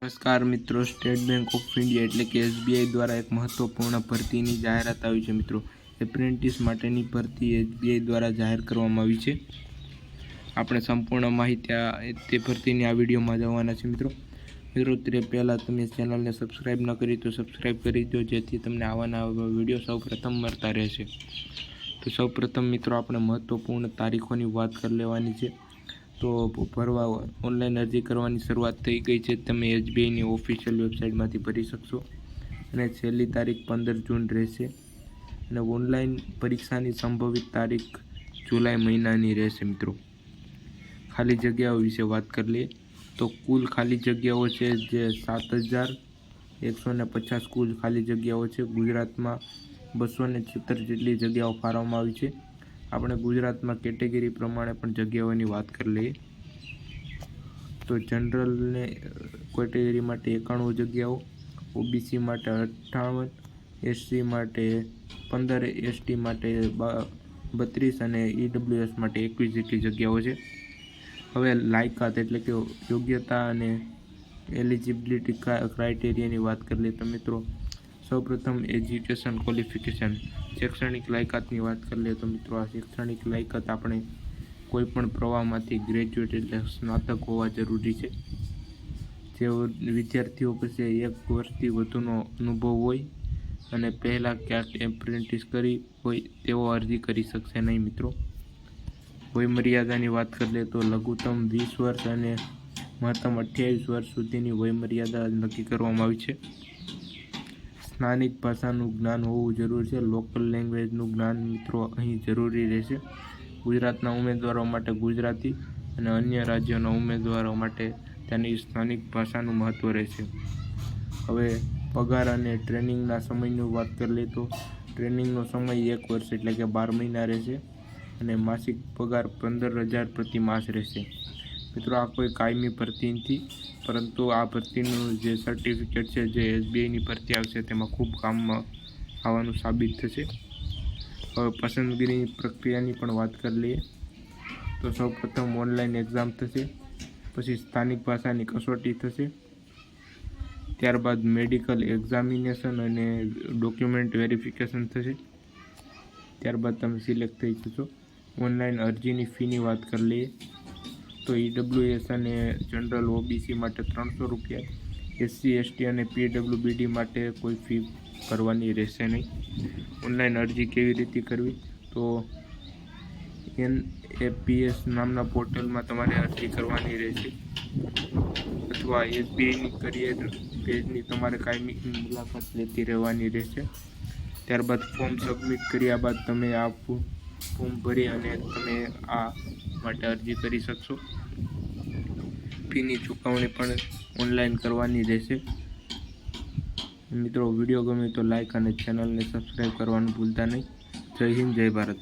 નમસ્કાર મિત્રો, state bank of India એટલે કે SBI દ્વારા એક મહત્વપૂર્ણ ભરતીની જાહેરાત આવી છે. મિત્રો, એપ્રેન્ટિસ માટેની ભરતી SBI દ્વારા જાહેર કરવામાં આવી છે. આપણે સંપૂર્ણ માહિતી તે ભરતીની આ વિડીયોમાં જવાના છે. મિત્રો તે પહેલાં તમે ચેનલને સબસ્ક્રાઈબ ન કરી તો સબસ્ક્રાઈબ કરી દો, જેથી તમને આવા વિડીયો સૌપ્રથમ મળતા રહેશે. તો સૌપ્રથમ મિત્રો આપણે મહત્વપૂર્ણ તારીખોની વાત કરી લેવાની છે. તો ભરવા ઓનલાઈન અરજી કરવાની શરૂઆત થઈ ગઈ છે. તમે SBIની ઓફિશિયલ વેબસાઇટમાંથી ભરી શકશો અને છેલ્લી તારીખ 15 જૂન રહેશે. અને ઓનલાઈન પરીક્ષાની સંભવિત તારીખ જુલાઈ મહિનાની રહેશે. મિત્રો, ખાલી જગ્યાઓ વિશે વાત કરી લઈએ તો કુલ ખાલી જગ્યાઓ છે જે 7,150 કુલ ખાલી જગ્યાઓ છે. ગુજરાતમાં 276 જેટલી જગ્યાઓ ફાળવવામાં આવી છે. આપણે ગુજરાતમાં કેટેગરી પ્રમાણે પણ જગ્યાઓની વાત કરી લઈએ તો જનરલને કેટેગરી માટે 91 જગ્યાઓ, OBC માટે 58, SC માટે 15, ST માટે 32 અને EWS માટે 21 જેટલી જગ્યાઓ છે. હવે લાયકાત એટલે કે યોગ્યતા અને એલિજિબિલિટી ક્રાઇટેરિયાની વાત કરી લઈએ તો મિત્રો સૌપ્રથમ એજ્યુકેશન ક્વોલિફિકેશન શૈક્ષણિક લાયકાતની વાત કરી લઈએ તો મિત્રો આ શૈક્ષણિક લાયકાત આપણે કોઈપણ પ્રવાહમાંથી ગ્રેજ્યુએટ એટલે સ્નાતક હોવા જરૂરી છે. જે વિદ્યાર્થીઓ પાસે 1 વર્ષથી વધુનો અનુભવ હોય અને પહેલાં ક્યાંક એપ્રેન્ટિસ કરી હોય તેઓ અરજી કરી શકશે નહીં. મિત્રો, વયમર્યાદાની વાત કરી લઈએ તો લઘુત્તમ 20 વર્ષ અને મહત્તમ 28 વર્ષ સુધીની વયમર્યાદા નક્કી કરવામાં આવી છે. સ્થાનિક ભાષાનું જ્ઞાન હોવું જરૂરી છે. લોકલ લેંગ્વેજનું જ્ઞાન મિત્રો અહીં જરૂરી રહેશે. ગુજરાતના ઉમેદવારો માટે ગુજરાતી અને અન્ય રાજ્યોના ઉમેદવારો માટે તેની સ્થાનિક ભાષાનું મહત્ત્વ રહેશે. હવે પગાર અને ટ્રેનિંગના સમયની વાત કરી લઈએ તો ટ્રેનિંગનો સમય 1 વર્ષ એટલે કે 12 મહિના રહેશે અને માસિક પગાર 15,000 પ્રતિ માસ રહેશે. મિત્રો, આ કોઈ કાયમી ભરતી નથી, પરંતુ આ ભરતીનું જે સર્ટિફિકેટ છે જે SBIની ભરતી આવશે તેમાં ખૂબ કામમાં આવવાનું સાબિત થશે. હવે પસંદગીની પ્રક્રિયાની પણ વાત કરી લઈએ તો સૌપ્રથમ ઓનલાઈન એક્ઝામ થશે, પછી સ્થાનિક ભાષાની કસોટી થશે, ત્યારબાદ મેડિકલ એક્ઝામિનેશન અને ડોક્યુમેન્ટ વેરિફિકેશન થશે. ત્યારબાદ તમે સિલેક્ટ થઈ જશો. ઓનલાઈન અરજીની ફીની વાત કરી લઈએ તો EWS અને જનરલ OBC માટે 300 રૂપિયા, SC ST અને PWBD માટે કોઈ ફી ભરવાની રહેશે નહીં. ઓનલાઈન અરજી કેવી રીતે કરવી તો NAPS નામના પોર્ટલમાં તમારે અરજી કરવાની રહેશે અથવા SBIની કરિયર પેજની તમારે કાયમી મુલાકાત લેતી રહેવાની રહેશે. ત્યારબાદ ફોર્મ સબમિટ કર્યા બાદ તમે આ ફોર્મ ભરી અને તમે આ માટે અરજી કરી શકશો. ફીની ચૂકવણી પણ ઓનલાઈન કરવાની રહેશે. મિત્રો, વિડીયો ગમે તો લાઈક અને ચેનલને સબસ્ક્રાઈબ કરવાનું ભૂલતા નહીં. જય હિન્દ, જય ભારત.